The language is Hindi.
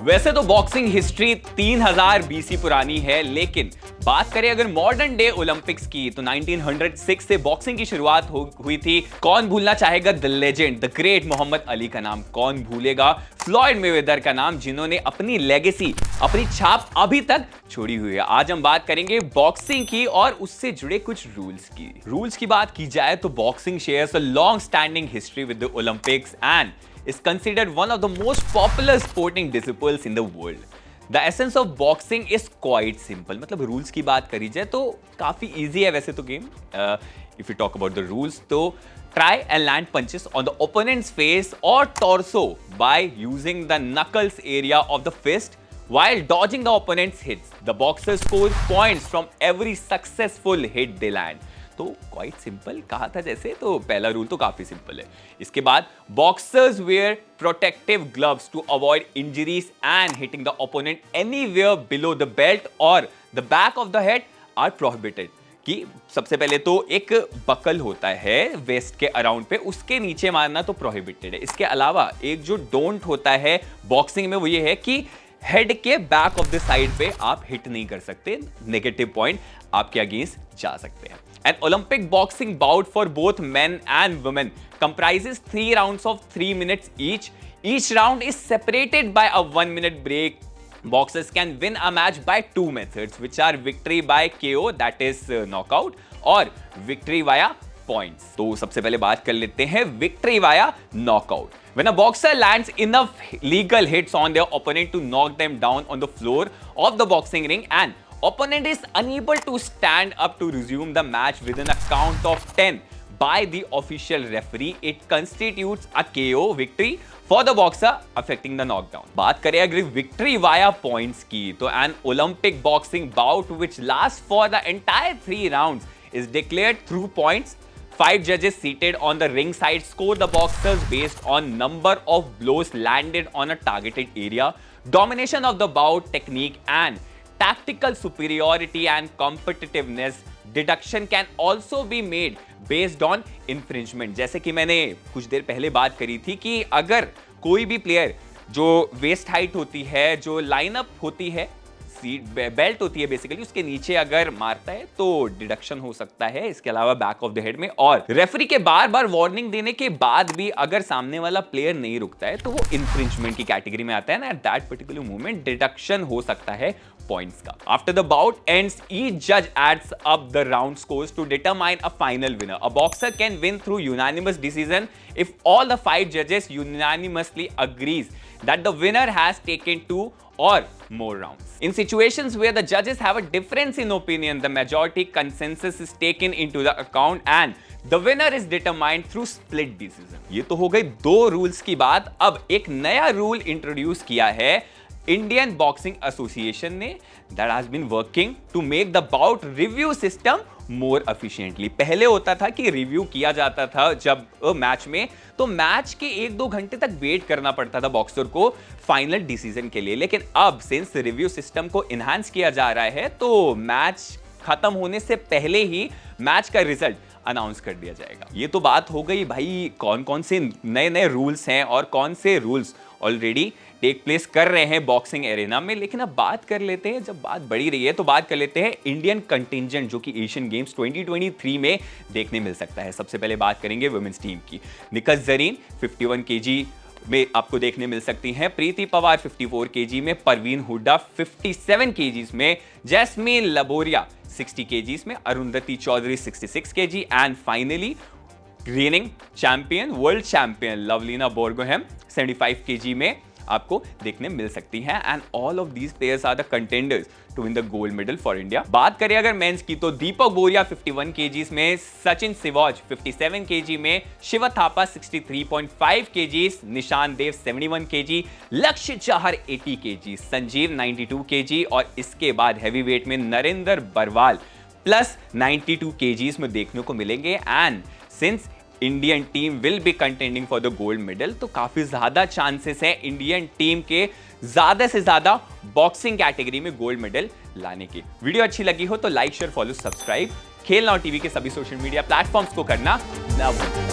वैसे तो बॉक्सिंग हिस्ट्री 3000 बीसी पुरानी है, लेकिन बात करें अगर मॉडर्न डे ओलंपिक्स की तो 1906 से बॉक्सिंग की शुरुआत हुई थी। कौन भूलना चाहेगा the legend, the great Muhammad Ali का नाम, कौन भूलेगा फ्लॉयड मेवेदर का नाम, जिन्होंने अपनी लेगेसी, अपनी छाप अभी तक छोड़ी हुई है। आज हम बात करेंगे बॉक्सिंग की और उससे जुड़े कुछ रूल्स की बात की जाए तो boxing shares a long standing history with the Olympics and is considered one of the most popular sporting disciplines in the world. The essence of boxing is quite simple. मतलब रूल्स की बात करी जाए तो काफी इजी है वैसे तो game. If you talk about the rules, तो try and land punches on the opponent's face or torso by using the knuckles area of the fist while dodging the opponent's hits. The boxer scores points from every successful hit they land. तो क्वाइट सिंपल कहा था जैसे, तो पहला रूल तो काफी सिंपल है। इसके बाद boxers wear protective gloves to avoid injuries and hitting the opponent anywhere below the belt और the back of the head are prohibited. कि सबसे पहले तो एक बकल होता है वेस्ट के अराउंड पे, उसके नीचे मारना तो प्रोहिबिटेड है। इसके अलावा एक जो डोंट होता है बॉक्सिंग में वो ये है कि हेड के बैक ऑफ द साइड पे आप हिट नहीं कर सकते, नेगेटिव पॉइंट आपके अगेंस्ट जा सकते हैं। An Olympic boxing bout for both men and women comprises 3 rounds of 3 minutes each. Each round is separated by a 1-minute break. Boxers can win a match by 2 methods, which are victory by KO, that is knockout, और victory via points. तो सबसे पहले बात कर लेते हैं victory via knockout. When a boxer lands enough legal hits on their opponent to knock them down on the floor of the boxing ring and opponent is unable to stand up to resume the match within a count of 10 by the official referee, it constitutes a KO victory for the boxer, affecting the knockdown. बात करें अगर victory via points की तो an Olympic boxing bout which lasts for the entire 3 rounds is declared through points. 5 judges seated on the ring side score the boxers based on number of blows landed on a targeted area, domination of the bout, technique and tactical superiority and competitiveness. Deduction can also be made based on infringement. जैसे कि मैंने कुछ देर पहले बात करी थी कि अगर कोई भी प्लेयर जो वेस्ट हाइट होती है, जो लाइनअप होती है, सीट बेल्ट होती है बेसिकली, उसके नीचे अगर मारता है तो डिडक्शन हो सकता है। इसके अलावा बैक ऑफ द हेड में, और रेफरी के बार बार वार्निंग देने के बाद भी अगर सामने वाला प्लेयर नहीं रुकता है तो वो इंफ्रिंजमेंट की कैटेगरी में आता है ना। At that particular moment deduction हो सकता है पॉइंट्स का। After the bout ends, each judge adds up the round scores to determine a final winner. A boxer can win through unanimous decision if all the 5 judges unanimously agrees that the winner has taken 2 or more rounds. In situations where the judges have a difference in opinion, the majority consensus is taken into the account and the winner is determined through split decision. ये तो हो गई 2 रूल्स की बात। अब एक नया रूल इंट्रोड्यूस किया है इंडियन बॉक्सिंग एसोसिएशन ने, that has been working to make the bout review system more efficiently. पहले होता था कि रिव्यू किया जाता था जब मैच में, तो मैच के 1-2 घंटे तक वेट करना पड़ता था बॉक्सर को फाइनल डिसीजन के लिए। लेकिन अब सिंस रिव्यू सिस्टम को इनहांस किया जा रहा है तो मैच खत्म होने से पहले ही मैच का रिजल्ट अनाउंस कर दिया जाएगा। ये तो बात हो गई भाई कौन कौन से नए नए रूल्स हैं और कौन से रूल्स ऑलरेडी टेक प्लेस कर रहे हैं बॉक्सिंग एरेना में। लेकिन अब बात कर लेते हैं, जब बात बढ़ी रही है तो बात कर लेते हैं इंडियन कंटिंजेंट जो कि एशियन गेम्स 2023 में देखने मिल सकता है। सबसे पहले बात करेंगे वुमेन्स टीम की। निकहत जरीन 51 केजी में आपको देखने मिल सकती हैं, प्रीति पवार 54 केजी में, परवीन हुड्डा 57 केजीज में, जैस्मीन लबोरिया 60 केजीज में, Arundhati Chaudhary 66 KG and finally reigning champion, world champion Lovlina Borgohain 75 KG में आपको देखने मिल सकती हैं। And all of these players are the contenders to win the gold medal for India. बात करें अगर मेंस की तो दीपक बोरिया 51 केजीज में, सचिन सिवाज 57 केजी में, शिव थापा 63.5 केजीज, निशान देव 71 केजी, लक्ष्य चाहर 80 केजी, संजीव 92 केजी और इसके बाद हैवी वेट में नरेंद्र बरवाल प्लस 92 केजीज में देखने को मिलेंगे। And since Indian team will be contending for the gold medal, तो काफी ज्यादा चांसेस है इंडियन टीम के ज्यादा से ज्यादा बॉक्सिंग कैटेगरी में गोल्ड मेडल लाने की। वीडियो अच्छी लगी हो तो लाइक शेयर फॉलो सब्सक्राइब। खेल नाउ टीवी के सभी सोशल मीडिया प्लेटफॉर्म्स को करना ना भूलें।